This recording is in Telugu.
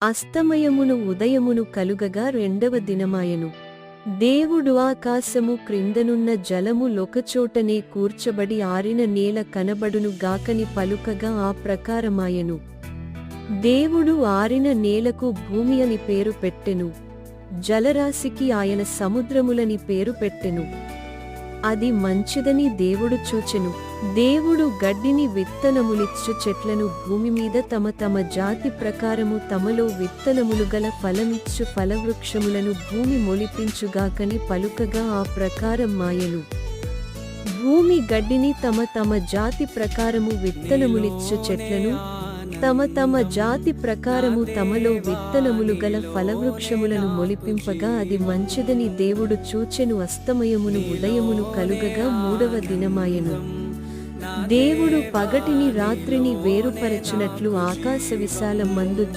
అస్తమయమును ఉదయమును కలుగగా రెండవ దినమాయెను. దేవుడు ఆకాశము క్రిందనున్న జలము లొకచోటనే కూర్చబడి ఆరిన నేల కనబడును గాకని పలుకగా ఆ ప్రకారమాయెను. దేవుడు ఆరిన నేలకు భూమి అని పేరు పెట్టెను, జలరాశికి ఆయన సముద్రములని పేరు పెట్టెను. అది మంచిదని దేవుడు చూచెను. దేవుడు గడ్డిని విత్తనములిచ్చు చెట్లను భూమిమీద తమ తమ జాతి ప్రకారము తమలో విత్తనములు గల ఫలమిచ్చు ఫలవృక్షములను భూమి మొలిపించుగాకని పలుకగా ఆ ప్రకారం మాయెను. భూమి గడ్డిని తమ తమ జాతి ప్రకారము విత్తనములిచ్చు చెట్లను తమ తమ జాతి ప్రకారము తమలో విత్తనములు గల ఫలవృక్షములను మొలిపింపగా అది మంచిదని దేవుడు చూచెను. అస్తమయమును ఉదయమును కలుగగా మూడవ దినమాయెను. దేవుడు పగటిని రాత్రిని వేరుపరచునట్లు ఆకాశ విశాలమందు